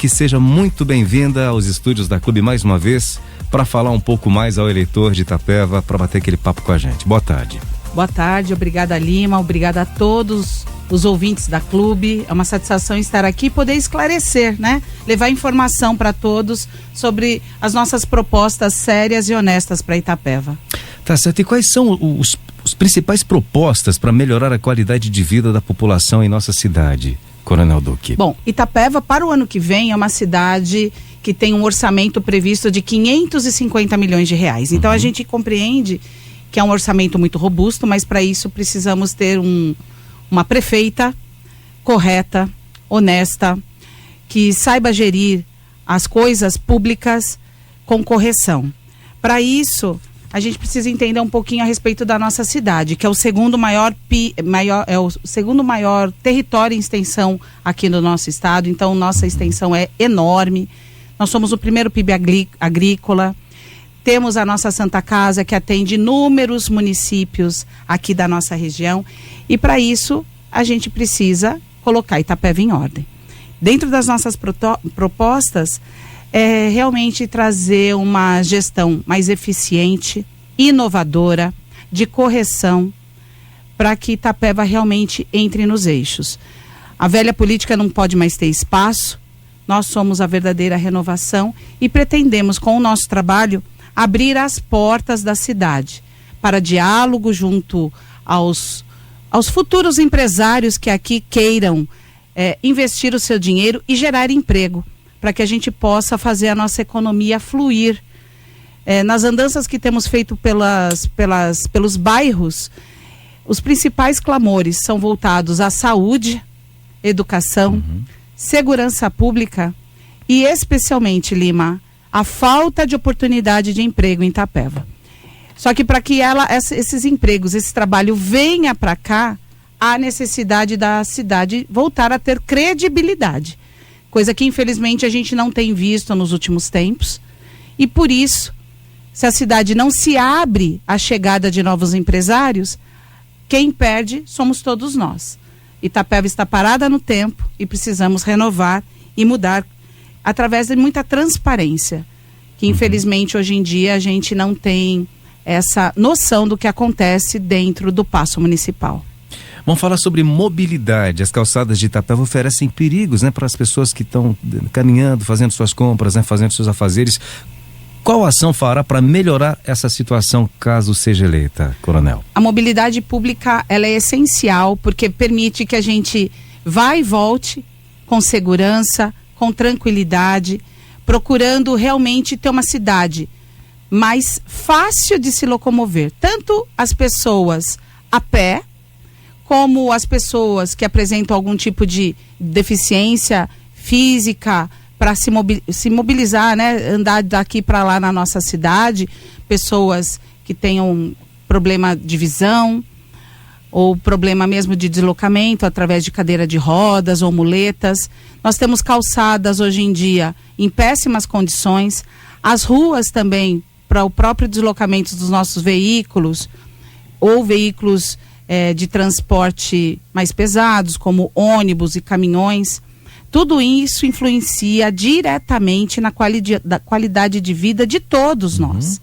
Duque, seja muito bem-vinda aos estúdios da Clube mais uma vez para falar um pouco mais ao eleitor de Itapeva, para bater aquele papo com a gente. Boa tarde. Boa tarde, obrigada Lima, obrigada a todos os ouvintes da Clube. É uma satisfação estar aqui e poder esclarecer, né? Levar informação para todos sobre as nossas propostas sérias e honestas para Itapeva. Tá certo. E quais são os principais propostas para melhorar a qualidade de vida da população em nossa cidade, Coronel Duque? Bom, Itapeva para o ano que vem é uma cidade que tem um orçamento previsto de 550 milhões de reais. Então a gente compreende que é um orçamento muito robusto, mas para isso precisamos ter uma prefeita correta, honesta, que saiba gerir as coisas públicas com correção. Para isso, a gente precisa entender um pouquinho a respeito da nossa cidade, que é o segundo maior território em extensão aqui no nosso estado. Então, nossa extensão é enorme. Nós somos o primeiro PIB agrícola. Temos a nossa Santa Casa, que atende inúmeros municípios aqui da nossa região. E para isso, a gente precisa colocar Itapeva em ordem. Dentro das nossas propostas, é realmente trazer uma gestão mais eficiente, inovadora, de correção, para que Itapeva realmente entre nos eixos. A velha política não pode mais ter espaço. Nós somos a verdadeira renovação e pretendemos, com o nosso trabalho, abrir as portas da cidade para diálogo junto aos futuros empresários que aqui queiram investir o seu dinheiro e gerar emprego, para que a gente possa fazer a nossa economia fluir. Nas andanças que temos feito pelos bairros, os principais clamores são voltados à saúde, educação, segurança pública e, especialmente, Lima, a falta de oportunidade de emprego em Itapeva. Só que para que esses empregos, esse trabalho venha para cá, há necessidade da cidade voltar a ter credibilidade. Coisa que, infelizmente, a gente não tem visto nos últimos tempos. E, por isso, se a cidade não se abre à chegada de novos empresários, quem perde somos todos nós. Itapeva está parada no tempo e precisamos renovar e mudar através de muita transparência, que, infelizmente, hoje em dia a gente não tem essa noção do que acontece dentro do Paço Municipal. Vamos falar sobre mobilidade. As calçadas de Itapeva oferecem perigos, né, para as pessoas que estão caminhando, fazendo suas compras, né, fazendo seus afazeres. Qual ação fará para melhorar essa situação, caso seja eleita, Coronel? A mobilidade pública, ela é essencial, porque permite que a gente vá e volte com segurança, com tranquilidade, procurando realmente ter uma cidade mais fácil de se locomover. Tanto as pessoas a pé, como as pessoas que apresentam algum tipo de deficiência física, para se mobilizar, né? Andar daqui para lá na nossa cidade, pessoas que tenham problema de visão ou problema mesmo de deslocamento através de cadeira de rodas ou muletas. Nós temos calçadas hoje em dia em péssimas condições, as ruas também para o próprio deslocamento dos nossos veículos ou veículos de transporte mais pesados, como ônibus e caminhões. Tudo isso influencia diretamente na qualidade de vida de todos nós.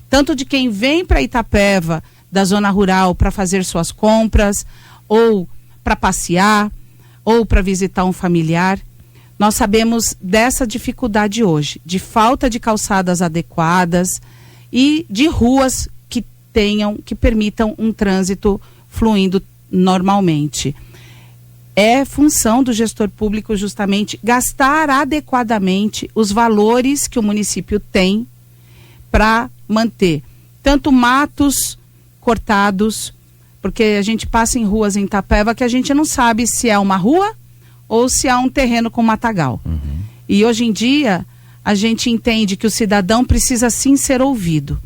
Tanto de quem vem para Itapeva, da zona rural, para fazer suas compras, ou para passear, ou para visitar um familiar. Nós sabemos dessa dificuldade hoje, de falta de calçadas adequadas e de ruas que permitam um trânsito fluindo normalmente. É função do gestor público justamente gastar adequadamente os valores que o município tem para manter tanto matos cortados, porque a gente passa em ruas em Itapeva que a gente não sabe se é uma rua ou se é um terreno com matagal. E hoje em dia a gente entende que o cidadão precisa sim ser ouvido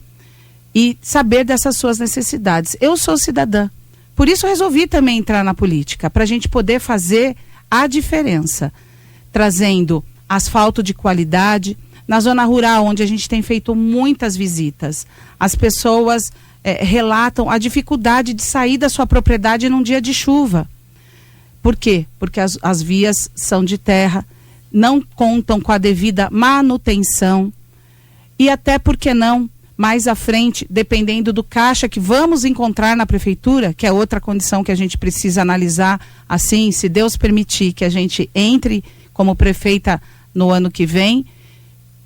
e saber dessas suas necessidades. Eu sou cidadã. Por isso resolvi também entrar na política, para a gente poder fazer a diferença, trazendo asfalto de qualidade. Na zona rural, onde a gente tem feito muitas visitas, as pessoas relatam a dificuldade de sair da sua propriedade num dia de chuva. Por quê? Porque as vias são de terra, não contam com a devida manutenção e até, por que não, mais à frente, dependendo do caixa que vamos encontrar na prefeitura, que é outra condição que a gente precisa analisar, assim, se Deus permitir que a gente entre como prefeita no ano que vem,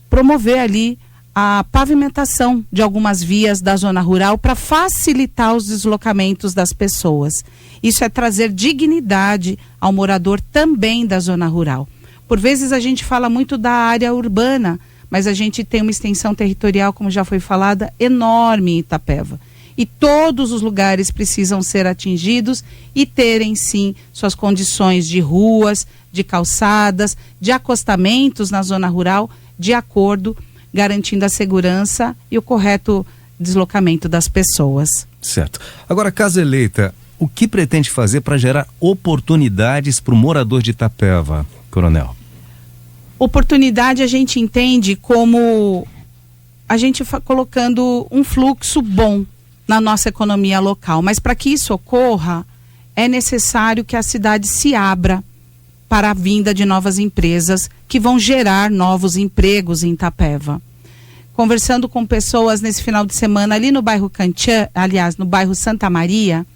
promover ali a pavimentação de algumas vias da zona rural para facilitar os deslocamentos das pessoas. Isso é trazer dignidade ao morador também da zona rural. Por vezes a gente fala muito da área urbana, mas a gente tem uma extensão territorial, como já foi falada, enorme em Itapeva. E todos os lugares precisam ser atingidos e terem, sim, suas condições de ruas, de calçadas, de acostamentos na zona rural, de acordo, garantindo a segurança e o correto deslocamento das pessoas. Certo. Agora, caso eleita, o que pretende fazer para gerar oportunidades para o morador de Itapeva, Coronel? Oportunidade a gente entende como a gente colocando um fluxo bom na nossa economia local, mas para que isso ocorra é necessário que a cidade se abra para a vinda de novas empresas que vão gerar novos empregos em Itapeva. Conversando com pessoas nesse final de semana ali no bairro Cantiã, aliás, no bairro Santa Maria,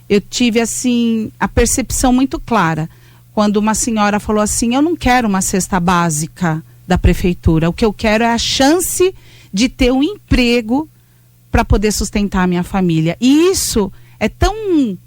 eu tive assim a percepção muito clara quando uma senhora falou assim: eu não quero uma cesta básica da prefeitura, o que eu quero é a chance de ter um emprego para poder sustentar a minha família. E isso é tão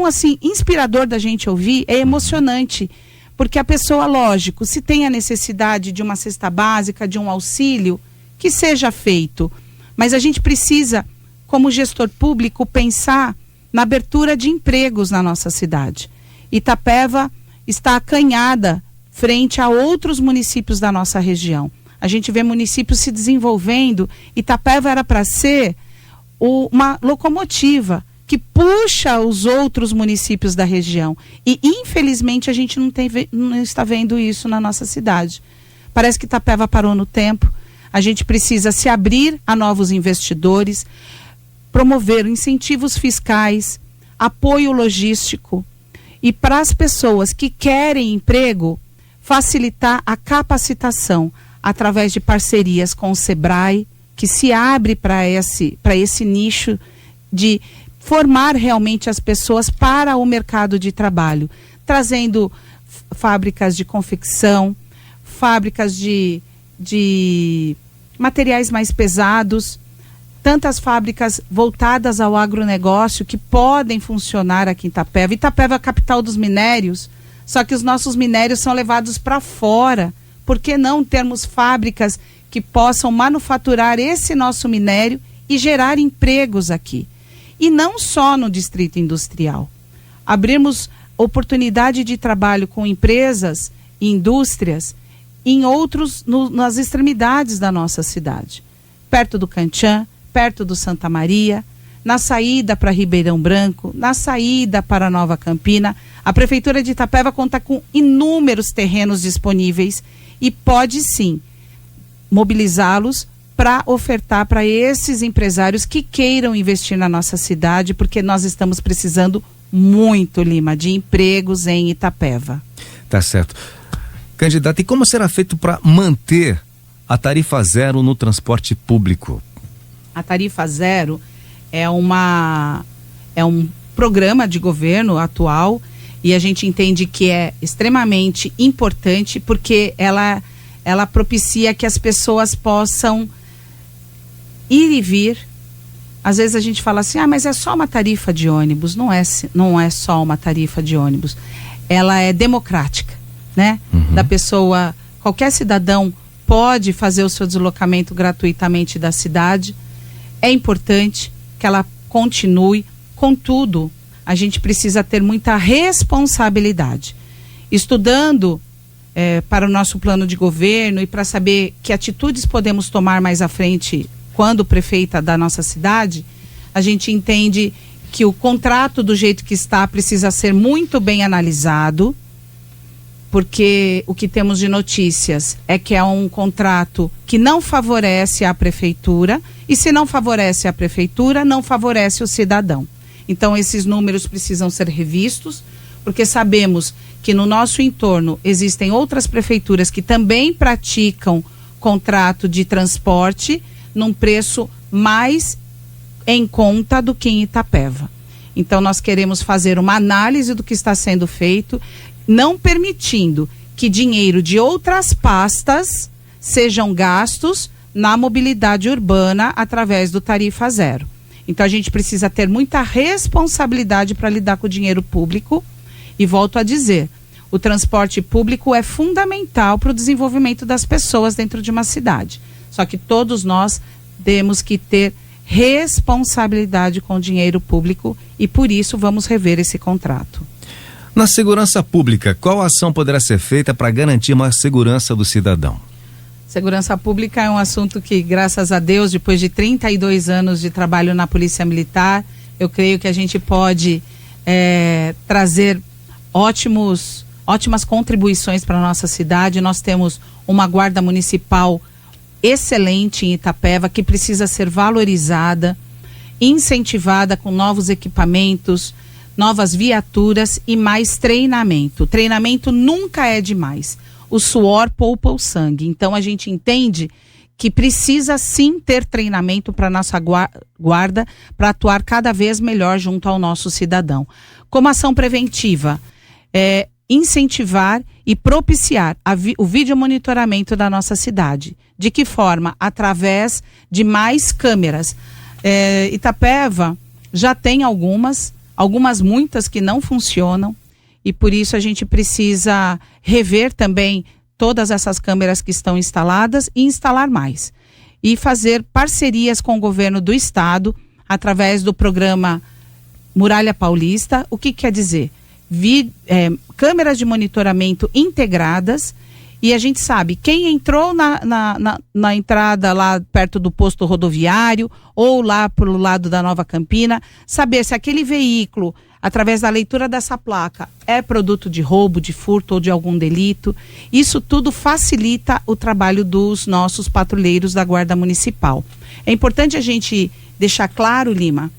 assim inspirador da gente ouvir, é emocionante, porque a pessoa, lógico, se tem a necessidade de uma cesta básica, de um auxílio, que seja feito, mas a gente precisa, como gestor público, pensar na abertura de empregos na nossa cidade. Itapeva está acanhada frente a outros municípios da nossa região. A gente vê municípios se desenvolvendo. Itapeva era para ser uma locomotiva que puxa os outros municípios da região. E, infelizmente, a gente não está vendo isso na nossa cidade. Parece que Itapeva parou no tempo. A gente precisa se abrir a novos investidores, promover incentivos fiscais, apoio logístico e, para as pessoas que querem emprego, facilitar a capacitação através de parcerias com o Sebrae, que se abre para esse nicho de formar realmente as pessoas para o mercado de trabalho, trazendo fábricas de confecção, fábricas de materiais mais pesados, tantas fábricas voltadas ao agronegócio que podem funcionar aqui em Itapeva. Itapeva é a capital dos minérios, só que os nossos minérios são levados para fora. Por que não termos fábricas que possam manufaturar esse nosso minério e gerar empregos aqui? E não só no distrito industrial. Abrirmos oportunidade de trabalho com empresas e indústrias em outros, nas extremidades da nossa cidade. Perto do Cantiã, perto do Santa Maria, na saída para Ribeirão Branco, na saída para Nova Campina. A Prefeitura de Itapeva conta com inúmeros terrenos disponíveis e pode sim mobilizá-los para ofertar para esses empresários que queiram investir na nossa cidade, porque nós estamos precisando muito, Lima, de empregos em Itapeva. Tá certo. Candidata, e como será feito para manter a tarifa zero no transporte público? A tarifa zero é um programa de governo atual e a gente entende que é extremamente importante porque ela propicia que as pessoas possam ir e vir. Às vezes a gente fala assim, mas é só uma tarifa de ônibus. Não é só uma tarifa de ônibus. Ela é democrática, né? Da pessoa, qualquer cidadão pode fazer o seu deslocamento gratuitamente da cidade. É importante que ela continue. Contudo, a gente precisa ter muita responsabilidade. Estudando para o nosso plano de governo e para saber que atitudes podemos tomar mais à frente quando prefeita da nossa cidade, a gente entende que o contrato do jeito que está precisa ser muito bem analisado, porque o que temos de notícias é que é um contrato que não favorece a prefeitura, e se não favorece a prefeitura, não favorece o cidadão. Então esses números precisam ser revistos, porque sabemos que no nosso entorno existem outras prefeituras que também praticam contrato de transporte num preço mais em conta do que em Itapeva. Então nós queremos fazer uma análise do que está sendo feito, não permitindo que dinheiro de outras pastas sejam gastos na mobilidade urbana através do tarifa zero. Então a gente precisa ter muita responsabilidade para lidar com o dinheiro público. E volto a dizer, o transporte público é fundamental para o desenvolvimento das pessoas dentro de uma cidade. Só que todos nós temos que ter responsabilidade com o dinheiro público e por isso vamos rever esse contrato. Na segurança pública, qual ação poderá ser feita para garantir maior segurança do cidadão? Segurança pública é um assunto que, graças a Deus, depois de 32 anos de trabalho na Polícia Militar, eu creio que a gente pode trazer ótimas contribuições para a nossa cidade. Nós temos uma guarda municipal excelente em Itapeva, que precisa ser valorizada, incentivada com novos equipamentos, novas viaturas e mais treinamento. Treinamento nunca é demais. O suor poupa o sangue. Então a gente entende que precisa sim ter treinamento para nossa guarda, para atuar cada vez melhor junto ao nosso cidadão. Como ação preventiva, incentivar e propiciar o vídeo monitoramento da nossa cidade. De que forma? Através de mais câmeras. Itapeva já tem algumas muitas que não funcionam, e por isso a gente precisa rever também todas essas câmeras que estão instaladas e instalar mais. E fazer parcerias com o governo do estado através do programa Muralha Paulista. O que quer dizer? Câmeras de monitoramento integradas, e a gente sabe quem entrou na entrada lá perto do posto rodoviário ou lá pelo lado da Nova Campina, saber se aquele veículo, através da leitura dessa placa, é produto de roubo, de furto ou de algum delito. Isso tudo facilita o trabalho dos nossos patrulheiros da Guarda Municipal. É importante a gente deixar claro, Lima,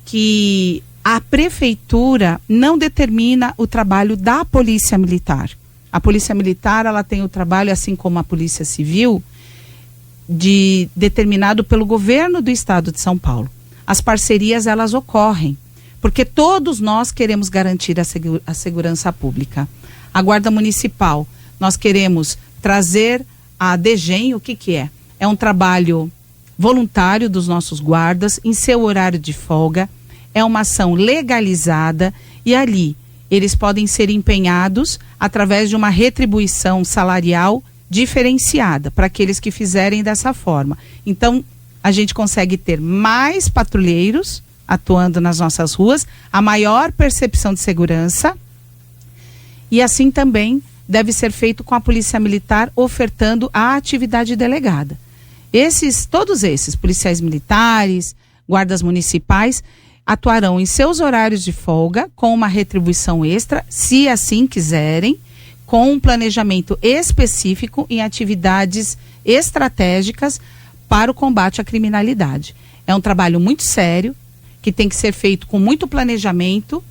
que a prefeitura não determina o trabalho da Polícia Militar. A Polícia Militar, ela tem o trabalho, assim como a Polícia Civil, determinado pelo governo do estado de São Paulo. As parcerias, elas ocorrem, porque todos nós queremos garantir a segurança pública. A Guarda Municipal, nós queremos trazer a DGEM. O que é? É um trabalho voluntário dos nossos guardas, em seu horário de folga. É uma ação legalizada e ali eles podem ser empenhados através de uma retribuição salarial diferenciada para aqueles que fizerem dessa forma. Então, a gente consegue ter mais patrulheiros atuando nas nossas ruas, a maior percepção de segurança, e assim também deve ser feito com a Polícia Militar ofertando a atividade delegada. Todos esses, policiais militares, guardas municipais, atuarão em seus horários de folga com uma retribuição extra, se assim quiserem, com um planejamento específico em atividades estratégicas para o combate à criminalidade. É um trabalho muito sério, que tem que ser feito com muito planejamento,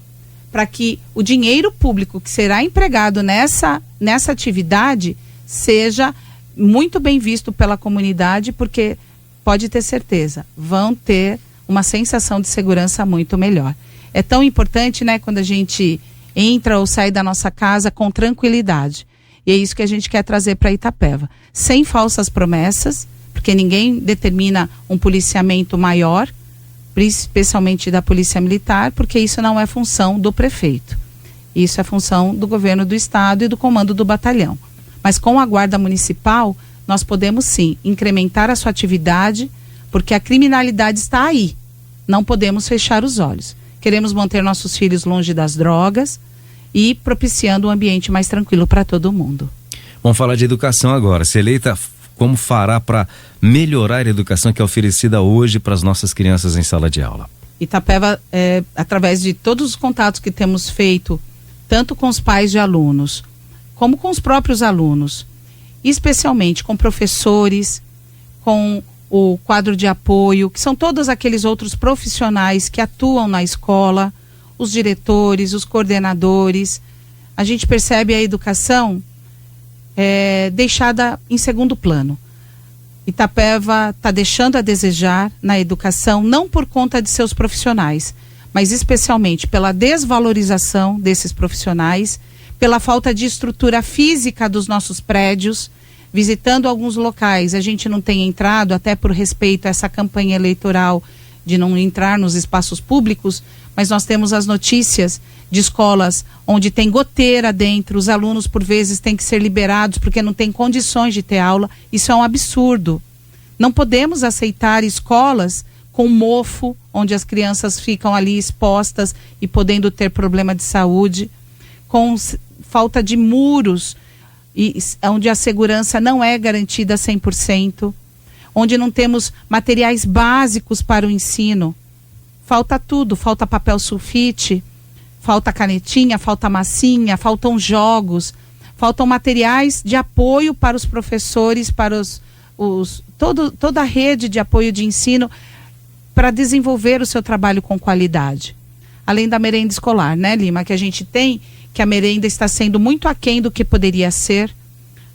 para que o dinheiro público que será empregado nessa atividade seja muito bem visto pela comunidade, porque pode ter certeza, vão ter uma sensação de segurança muito melhor. É tão importante, né, quando a gente entra ou sai da nossa casa com tranquilidade. E é isso que a gente quer trazer para Itapeva. Sem falsas promessas, porque ninguém determina um policiamento maior, especialmente da Polícia Militar, porque isso não é função do prefeito. Isso é função do governo do estado e do comando do batalhão. Mas com a Guarda Municipal, nós podemos sim incrementar a sua atividade, porque a criminalidade está aí. Não podemos fechar os olhos. Queremos manter nossos filhos longe das drogas e propiciando um ambiente mais tranquilo para todo mundo. Vamos falar de educação agora. Se eleita, como fará para melhorar a educação que é oferecida hoje para as nossas crianças em sala de aula? Itapeva, através de todos os contatos que temos feito, tanto com os pais de alunos, como com os próprios alunos, especialmente com professores, com o quadro de apoio, que são todos aqueles outros profissionais que atuam na escola, os diretores, os coordenadores, a gente percebe a educação deixada em segundo plano. Itapeva está deixando a desejar na educação, não por conta de seus profissionais, mas especialmente pela desvalorização desses profissionais, pela falta de estrutura física dos nossos prédios. Visitando alguns locais, a gente não tem entrado, até por respeito a essa campanha eleitoral de não entrar nos espaços públicos, mas nós temos as notícias de escolas onde tem goteira dentro, os alunos por vezes têm que ser liberados porque não tem condições de ter aula. Isso é um absurdo. Não podemos aceitar escolas com mofo, onde as crianças ficam ali expostas e podendo ter problema de saúde, com falta de muros, e onde a segurança não é garantida 100%, onde não temos materiais básicos para o ensino. Falta tudo, falta papel sulfite, falta canetinha, falta massinha, faltam jogos, faltam materiais de apoio para os professores, para toda a rede de apoio de ensino para desenvolver o seu trabalho com qualidade. Além da merenda escolar, né, Lima, que a gente tem, que a merenda está sendo muito aquém do que poderia ser.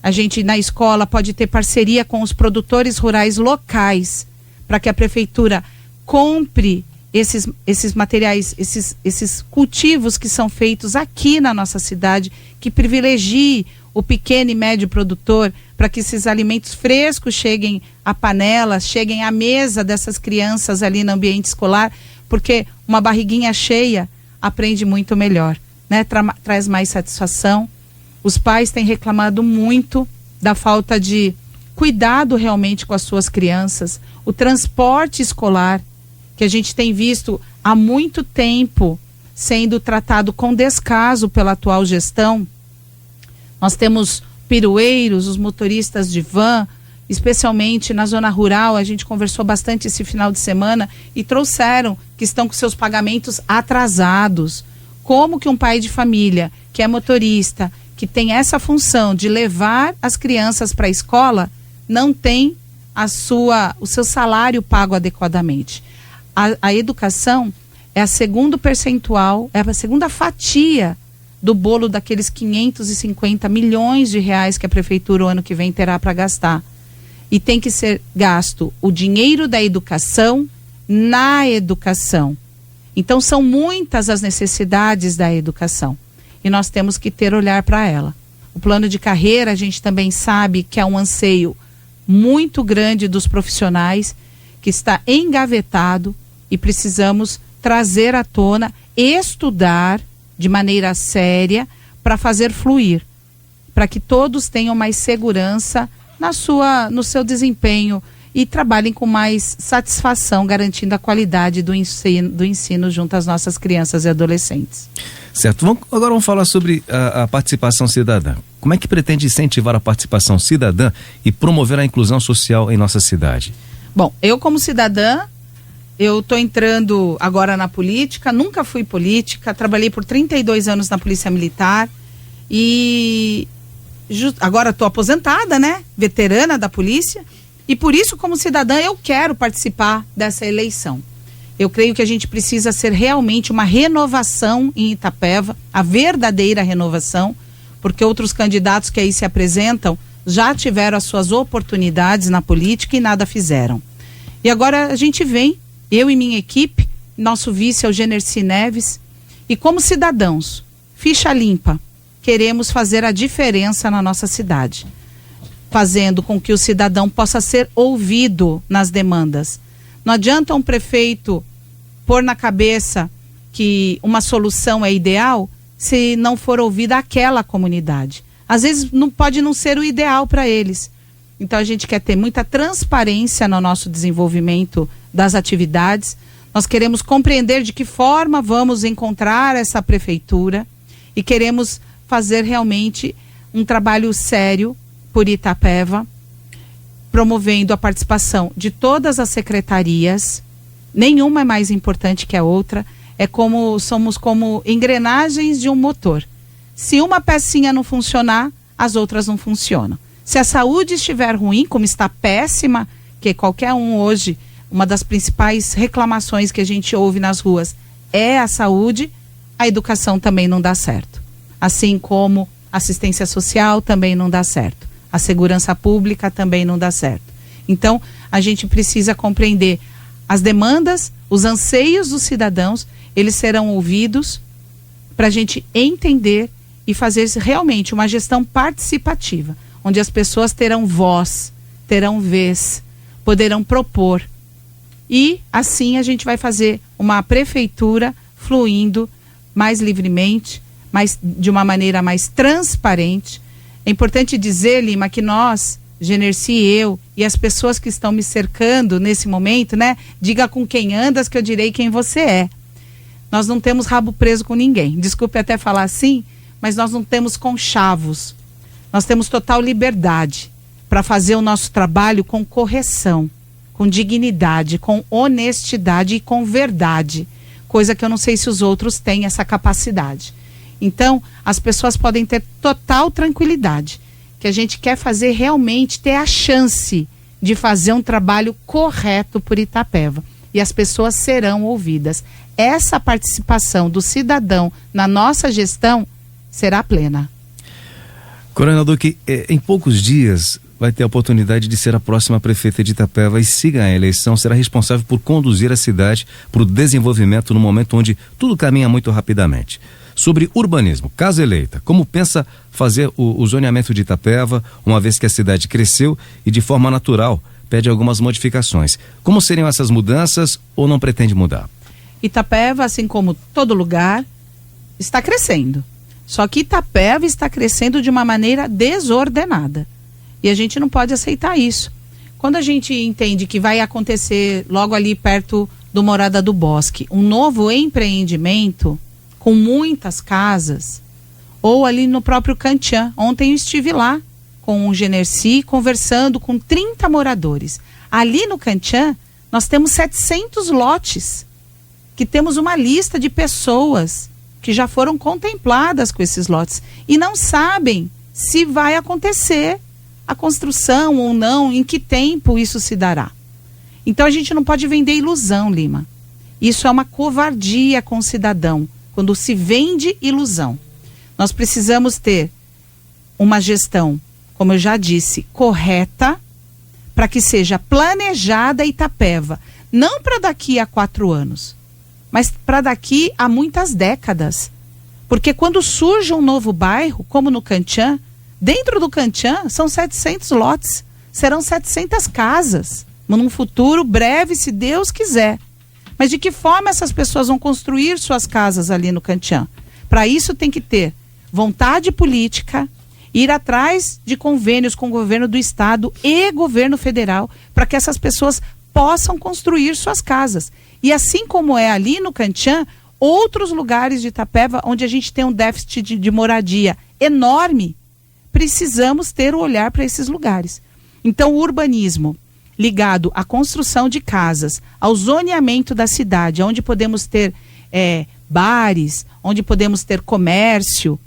A gente na escola pode ter parceria com os produtores rurais locais para que a prefeitura compre esses materiais, esses cultivos que são feitos aqui na nossa cidade, que privilegie o pequeno e médio produtor para que esses alimentos frescos cheguem à panela, cheguem à mesa dessas crianças ali no ambiente escolar, porque uma barriguinha cheia aprende muito melhor, né? Traz mais satisfação. Os pais têm reclamado muito da falta de cuidado realmente com as suas crianças. O transporte escolar, que a gente tem visto há muito tempo sendo tratado com descaso pela atual gestão. Nós temos pirueiros, os motoristas de van, especialmente na zona rural. A gente conversou bastante esse final de semana e trouxeram que estão com seus pagamentos atrasados. Como que um pai de família, que é motorista, que tem essa função de levar as crianças para a escola, não tem o seu salário pago adequadamente? A educação é a segunda percentual, é a segunda fatia do bolo daqueles 550 milhões de reais que a prefeitura o ano que vem terá para gastar. E tem que ser gasto o dinheiro da educação na educação. Então são muitas as necessidades da educação e nós temos que ter olhar para ela. O plano de carreira, a gente também sabe que é um anseio muito grande dos profissionais, que está engavetado, e precisamos trazer à tona, estudar de maneira séria para fazer fluir, para que todos tenham mais segurança no seu desempenho e trabalhem com mais satisfação, garantindo a qualidade do ensino junto às nossas crianças e adolescentes. Certo. Agora vamos falar sobre a participação cidadã. Como é que pretende incentivar a participação cidadã e promover a inclusão social em nossa cidade? Bom, eu como cidadã, eu estou entrando agora na política, nunca fui política, trabalhei por 32 anos na Polícia Militar e agora estou aposentada, né? Veterana da polícia, e por isso, como cidadã, eu quero participar dessa eleição. Eu creio que a gente precisa ser realmente uma renovação em Itapeva, a verdadeira renovação, porque outros candidatos que aí se apresentam já tiveram as suas oportunidades na política e nada fizeram. E agora a gente vem, eu e minha equipe, nosso vice é o Generci Neves, e como cidadãos, ficha limpa, queremos fazer a diferença na nossa cidade, fazendo com que o cidadão possa ser ouvido nas demandas. Não adianta um prefeito pôr na cabeça que uma solução é ideal se não for ouvida aquela comunidade. Às vezes pode não ser o ideal para eles. Então a gente quer ter muita transparência no nosso desenvolvimento das atividades. Nós queremos compreender de que forma vamos encontrar essa prefeitura e queremos fazer realmente um trabalho sério por Itapeva, promovendo a participação de todas as secretarias. Nenhuma é mais importante que a outra. Somos como engrenagens de um motor. Se uma pecinha não funcionar, as outras não funcionam. Se a saúde estiver ruim, como está péssima, que qualquer um hoje, uma das principais reclamações que a gente ouve nas ruas é a saúde, a educação também não dá certo. assim como assistência social também não dá certo, a segurança pública também não dá certo. Então, a gente precisa compreender as demandas, os anseios dos cidadãos, eles serão ouvidos para a gente entender e fazer realmente uma gestão participativa, onde as pessoas terão voz, terão vez, poderão propor. E assim a gente vai fazer uma prefeitura fluindo mais livremente, de uma maneira mais transparente. É importante dizer, Lima, que nós, Generci, eu e as pessoas que estão me cercando nesse momento, né? Diga com quem andas que eu direi quem você é. Nós não temos rabo preso com ninguém. Desculpe até falar assim, mas nós não temos conchavos. Nós temos total liberdade para fazer o nosso trabalho com correção, com dignidade, com honestidade e com verdade. Coisa que eu não sei se os outros têm essa capacidade. Então, as pessoas podem ter total tranquilidade, que a gente quer fazer realmente, ter a chance de fazer um trabalho correto por Itapeva. E as pessoas serão ouvidas. Essa participação do cidadão na nossa gestão será plena. Coronel Duque, em poucos dias vai ter a oportunidade de ser a próxima prefeita de Itapeva e, se ganhar a eleição, será responsável por conduzir a cidade para o desenvolvimento no momento onde tudo caminha muito rapidamente. Sobre urbanismo, caso eleita, como pensa fazer o zoneamento de Itapeva, uma vez que a cidade cresceu e de forma natural pede algumas modificações? Como seriam essas mudanças ou não pretende mudar? Itapeva, assim como todo lugar, está crescendo. Só que Itapeva está crescendo de uma maneira desordenada. E a gente não pode aceitar isso. Quando a gente entende que vai acontecer logo ali perto do Morada do Bosque, um novo empreendimento com muitas casas, ou ali no próprio Cantian. Ontem eu estive lá com o Generci, conversando com 30 moradores. Ali no Cantian, nós temos 700 lotes, que temos uma lista de pessoas que já foram contempladas com esses lotes e não sabem se vai acontecer a construção ou não, em que tempo isso se dará. Então a gente não pode vender ilusão, Lima. Isso é uma covardia com o cidadão, quando se vende ilusão. Nós precisamos ter uma gestão, como eu já disse, correta, para que seja planejada Itapeva, não para daqui a 4 anos, mas para daqui a muitas décadas. Porque quando surge um novo bairro, como no Cantian, dentro do Cantian são 700 lotes, serão 700 casas, num futuro breve, se Deus quiser. Mas de que forma essas pessoas vão construir suas casas ali no Cantian? Para isso tem que ter vontade política, ir atrás de convênios com o governo do estado e governo federal, para que essas pessoas possam construir suas casas. E assim como é ali no Cantian, outros lugares de Itapeva, onde a gente tem um déficit de moradia enorme, precisamos ter o olhar para esses lugares. Então, o urbanismo ligado à construção de casas, ao zoneamento da cidade, onde podemos ter bares, onde podemos ter comércio,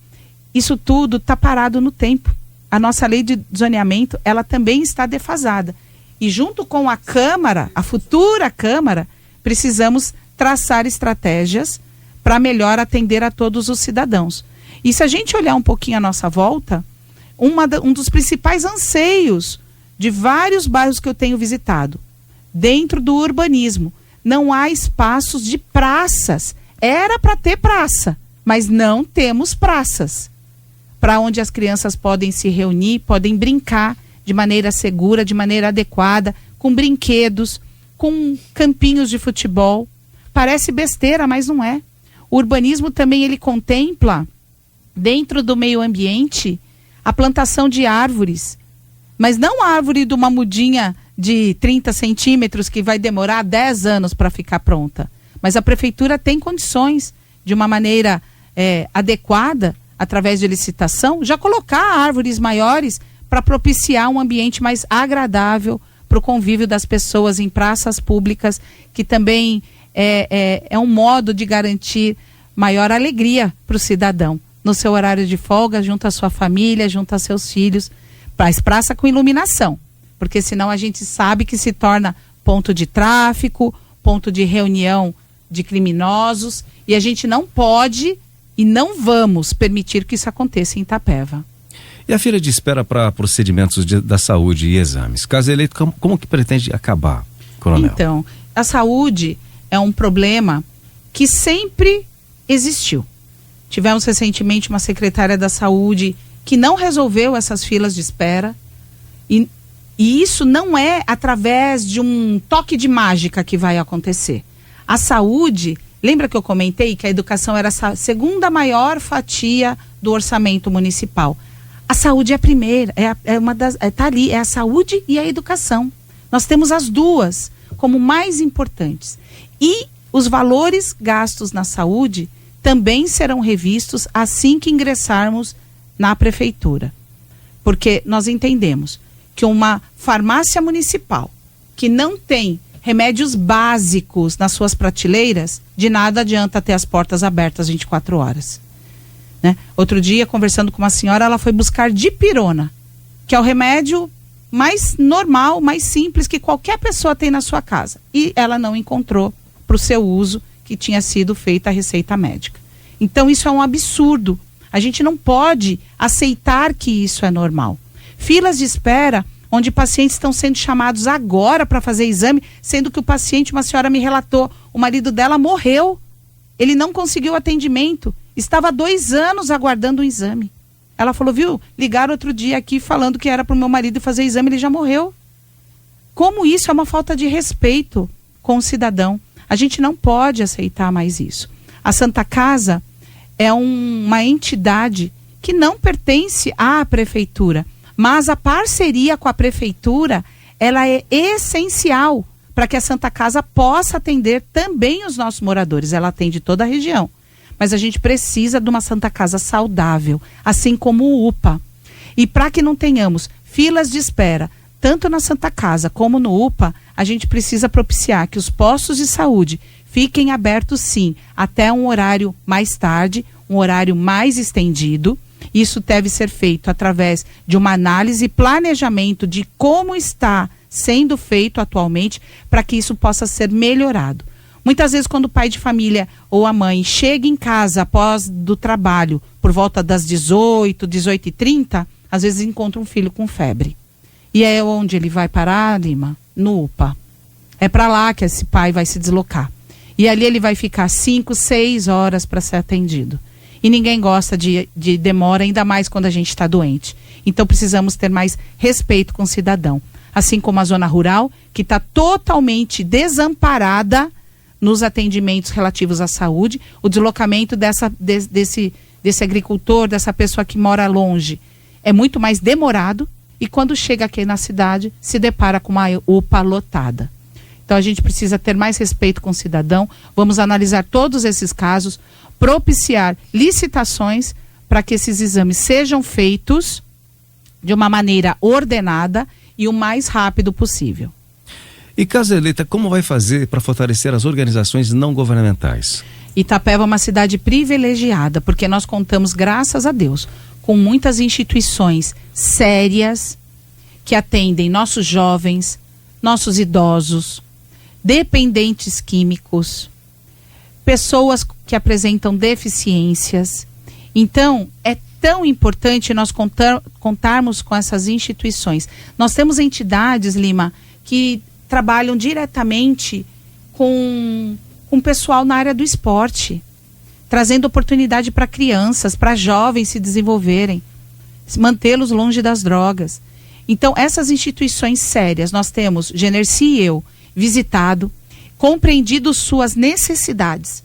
isso tudo está parado no tempo. A nossa lei de zoneamento, ela também está defasada. E junto com a Câmara, a futura Câmara, precisamos traçar estratégias para melhor atender a todos os cidadãos. E se a gente olhar um pouquinho à nossa volta, um dos principais anseios de vários bairros que eu tenho visitado, dentro do urbanismo, não há espaços de praças. Era para ter praça, mas não temos praças para onde as crianças podem se reunir, podem brincar de maneira segura, de maneira adequada, com brinquedos, com campinhos de futebol. Parece besteira, mas não é. O urbanismo também ele contempla, dentro do meio ambiente, a plantação de árvores. Mas não árvore de uma mudinha de 30 centímetros que vai demorar 10 anos para ficar pronta. Mas a prefeitura tem condições, de uma maneira adequada, através de licitação, já colocar árvores maiores para propiciar um ambiente mais agradável para o convívio das pessoas em praças públicas, que também é um modo de garantir maior alegria para o cidadão, no seu horário de folga, junto à sua família, junto a seus filhos. Mas praça com iluminação, porque senão a gente sabe que se torna ponto de tráfico, ponto de reunião de criminosos, e a gente não pode E não vamos permitir que isso aconteça em Itapeva. E a fila de espera para procedimentos da saúde e exames? Caso eleito, como que pretende acabar, coronel? Então, a saúde é um problema que sempre existiu. Tivemos recentemente uma secretária da saúde que não resolveu essas filas de espera. E isso não é através de um toque de mágica que vai acontecer. A saúde, lembra que eu comentei que a educação era a segunda maior fatia do orçamento municipal? A saúde é a primeira, tá ali, é a saúde e a educação. Nós temos as duas como mais importantes. E os valores gastos na saúde também serão revistos assim que ingressarmos na prefeitura. Porque nós entendemos que uma farmácia municipal que não tem remédios básicos nas suas prateleiras, de nada adianta ter as portas abertas 24 horas. Né? Outro dia, conversando com uma senhora, ela foi buscar dipirona, que é o remédio mais normal, mais simples que qualquer pessoa tem na sua casa. E ela não encontrou para o seu uso que tinha sido feita a receita médica. Então isso é um absurdo. A gente não pode aceitar que isso é normal. Filas de espera onde pacientes estão sendo chamados agora para fazer exame, sendo que o paciente, uma senhora me relatou, o marido dela morreu. Ele não conseguiu atendimento. Estava 2 anos aguardando um exame. Ela falou, viu, ligaram outro dia aqui falando que era para o meu marido fazer exame, ele já morreu. Como isso é uma falta de respeito com o cidadão? A gente não pode aceitar mais isso. A Santa Casa é uma entidade que não pertence à prefeitura, mas a parceria com a prefeitura, ela é essencial para que a Santa Casa possa atender também os nossos moradores. Ela atende toda a região. Mas a gente precisa de uma Santa Casa saudável, assim como o UPA. E para que não tenhamos filas de espera, tanto na Santa Casa como no UPA, a gente precisa propiciar que os postos de saúde fiquem abertos sim, até um horário mais tarde, um horário mais estendido. Isso deve ser feito através de uma análise e planejamento de como está sendo feito atualmente para que isso possa ser melhorado. Muitas vezes quando o pai de família ou a mãe chega em casa após do trabalho, por volta das 18h30, às vezes encontra um filho com febre. E é onde ele vai parar, Lima? No UPA. É para lá que esse pai vai se deslocar. E ali ele vai ficar 5, 6 horas para ser atendido. E ninguém gosta de demora, ainda mais quando a gente está doente. Então precisamos ter mais respeito com o cidadão. Assim como a zona rural, que está totalmente desamparada nos atendimentos relativos à saúde, o deslocamento desse agricultor, dessa pessoa que mora longe, é muito mais demorado, e quando chega aqui na cidade, se depara com uma UPA lotada. Então a gente precisa ter mais respeito com o cidadão, vamos analisar todos esses casos, propiciar licitações para que esses exames sejam feitos de uma maneira ordenada e o mais rápido possível. E caso eleita, como vai fazer para fortalecer as organizações não governamentais? Itapeva é uma cidade privilegiada, porque nós contamos, graças a Deus, com muitas instituições sérias que atendem nossos jovens, nossos idosos, dependentes químicos, pessoas que apresentam deficiências. Então, é tão importante nós contarmos com essas instituições. Nós temos entidades, Lima, que trabalham diretamente com pessoal na área do esporte, trazendo oportunidade para crianças, para jovens se desenvolverem, mantê-los longe das drogas. Então, essas instituições sérias, nós temos, Generci e eu, visitado, compreendido suas necessidades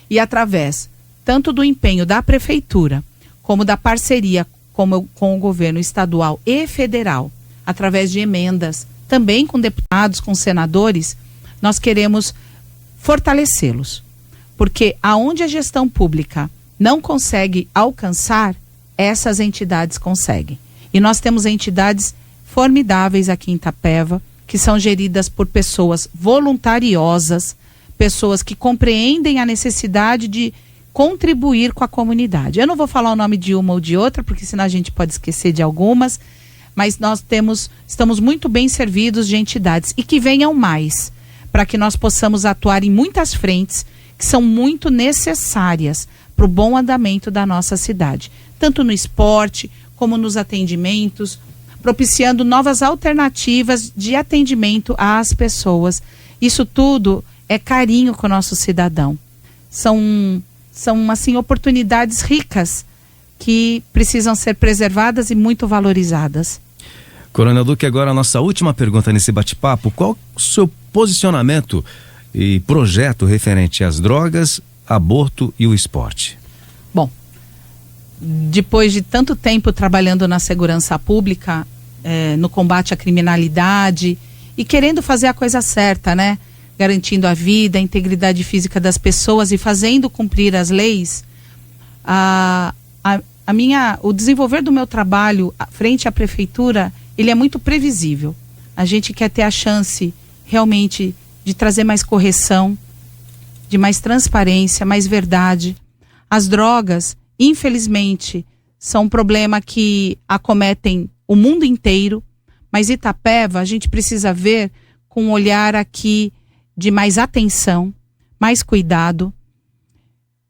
e através tanto do empenho da prefeitura, como da parceria com o governo estadual e federal, através de emendas, também com deputados, com senadores, nós queremos fortalecê-los. Porque aonde a gestão pública não consegue alcançar, essas entidades conseguem. E nós temos entidades formidáveis aqui em Itapeva, que são geridas por pessoas voluntariosas, pessoas que compreendem a necessidade de contribuir com a comunidade. Eu não vou falar o nome de uma ou de outra, porque senão a gente pode esquecer de algumas, mas nós estamos muito bem servidos de entidades e que venham mais, para que nós possamos atuar em muitas frentes que são muito necessárias para o bom andamento da nossa cidade, tanto no esporte como nos atendimentos, propiciando novas alternativas de atendimento às pessoas. Isso tudo é carinho com o nosso cidadão. São assim, oportunidades ricas que precisam ser preservadas e muito valorizadas. Coronel Duque, agora a nossa última pergunta nesse bate-papo: qual o seu posicionamento e projeto referente às drogas, aborto e o esporte? Bom, depois de tanto tempo trabalhando na segurança pública, no combate à criminalidade e querendo fazer a coisa certa, né? Garantindo a vida, a integridade física das pessoas e fazendo cumprir as leis, o desenvolver do meu trabalho frente à prefeitura, ele é muito previsível. A gente quer ter a chance realmente de trazer mais correção, de mais transparência, mais verdade. As drogas, infelizmente, são um problema que acometem o mundo inteiro, mas Itapeva a gente precisa ver com um olhar aqui de mais atenção, mais cuidado.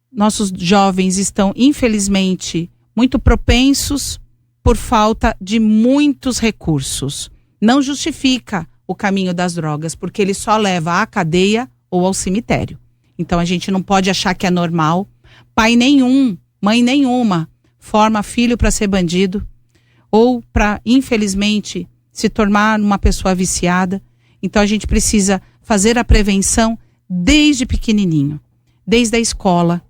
Nossos jovens estão, infelizmente, muito propensos por falta de muitos recursos. Não justifica o caminho das drogas, porque ele só leva à cadeia ou ao cemitério. Então a gente não pode achar que é normal. Pai nenhum, mãe nenhuma forma filho para ser bandido ou para, infelizmente, se tornar uma pessoa viciada. Então a gente precisa fazer a prevenção desde pequenininho, desde a escola,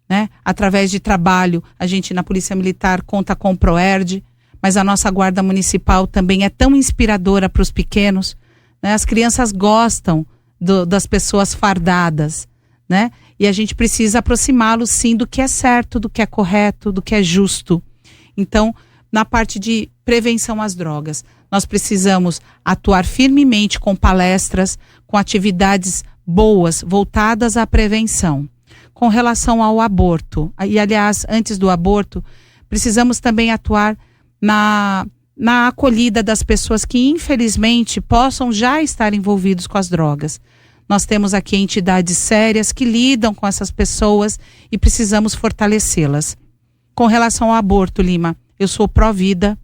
né? Através de trabalho, a gente na Polícia Militar conta com o PROERD, mas a nossa Guarda Municipal também é tão inspiradora para os pequenos, né? As crianças gostam das pessoas fardadas, né? E a gente precisa aproximá-los sim do que é certo, do que é correto, do que é justo. Então, na parte de prevenção às drogas, nós precisamos atuar firmemente com palestras, com atividades boas, voltadas à prevenção. Com relação ao aborto, e aliás, antes do aborto, precisamos também atuar na acolhida das pessoas que, infelizmente, possam já estar envolvidos com as drogas. Nós temos aqui entidades sérias que lidam com essas pessoas e precisamos fortalecê-las. Com relação ao aborto, Lima, eu sou pró-vida,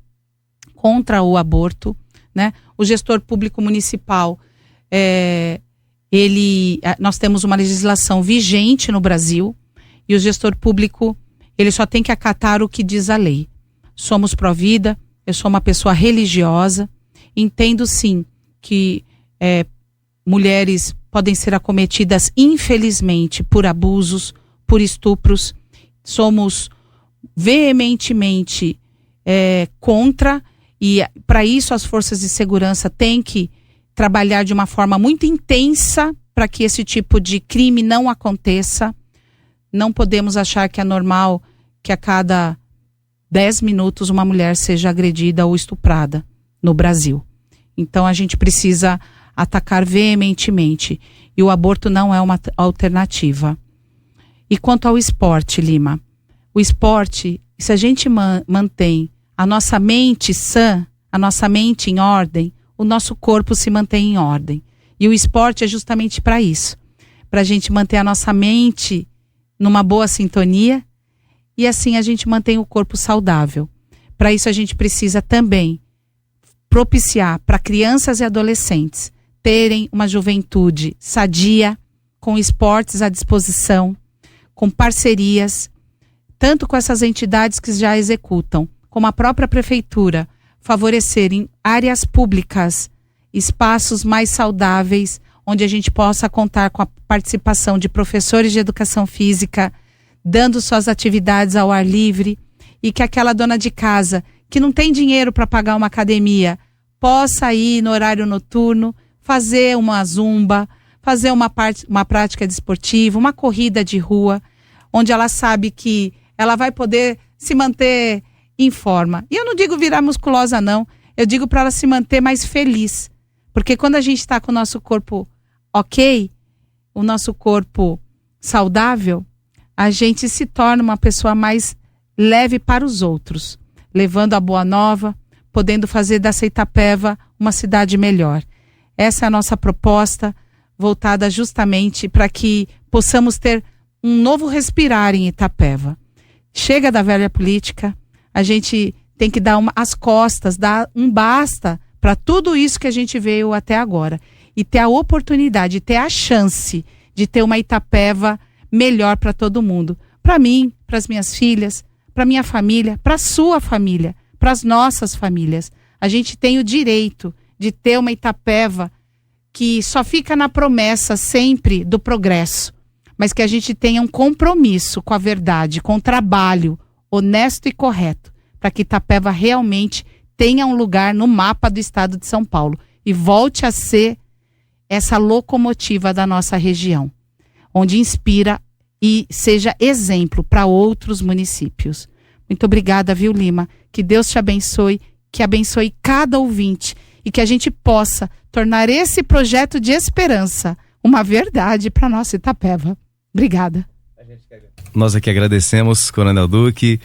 contra o aborto, né? O gestor público municipal, nós temos uma legislação vigente no Brasil e o gestor público, ele só tem que acatar o que diz a lei. Somos pró-vida, eu sou uma pessoa religiosa, entendo sim que mulheres podem ser acometidas, infelizmente, por abusos, por estupros. Somos veementemente contra, e para isso as forças de segurança têm que trabalhar de uma forma muito intensa para que esse tipo de crime não aconteça. Não podemos achar que é normal que a cada 10 minutos uma mulher seja agredida ou estuprada no Brasil. Então a gente precisa atacar veementemente. E o aborto não é uma alternativa. E quanto ao esporte, Lima, o esporte, se a gente mantém a nossa mente sã, a nossa mente em ordem, o nosso corpo se mantém em ordem. E o esporte é justamente para isso. Para a gente manter a nossa mente numa boa sintonia e assim a gente mantém o corpo saudável. Para isso a gente precisa também propiciar para crianças e adolescentes terem uma juventude sadia, com esportes à disposição, com parcerias, tanto com essas entidades que já executam, como a própria prefeitura, favorecerem áreas públicas, espaços mais saudáveis, onde a gente possa contar com a participação de professores de educação física, dando suas atividades ao ar livre, e que aquela dona de casa que não tem dinheiro para pagar uma academia possa ir no horário noturno, fazer uma zumba, fazer uma prática desportiva, uma corrida de rua, onde ela sabe que ela vai poder se manter em forma. E eu não digo virar musculosa, não. Eu digo para ela se manter mais feliz. Porque quando a gente está com o nosso corpo ok, o nosso corpo saudável, a gente se torna uma pessoa mais leve para os outros, levando a boa nova, podendo fazer dessa Itapeva uma cidade melhor. Essa é a nossa proposta, voltada justamente para que possamos ter um novo respirar em Itapeva. Chega da velha política, a gente tem que dar as costas, dar um basta para tudo isso que a gente veio até agora. E ter a oportunidade, ter a chance de ter uma Itapeva melhor para todo mundo. Para mim, para as minhas filhas, para minha família, para a sua família, para as nossas famílias. A gente tem o direito de ter uma Itapeva que só fica na promessa sempre do progresso, mas que a gente tenha um compromisso com a verdade, com o trabalho honesto e correto, para que Itapeva realmente tenha um lugar no mapa do estado de São Paulo e volte a ser essa locomotiva da nossa região, onde inspira e seja exemplo para outros municípios. Muito obrigada, viu, Lima? Que Deus te abençoe, que abençoe cada ouvinte e que a gente possa tornar esse projeto de esperança uma verdade para nossa Itapeva. Obrigada. Nós aqui agradecemos, Coronel Duque.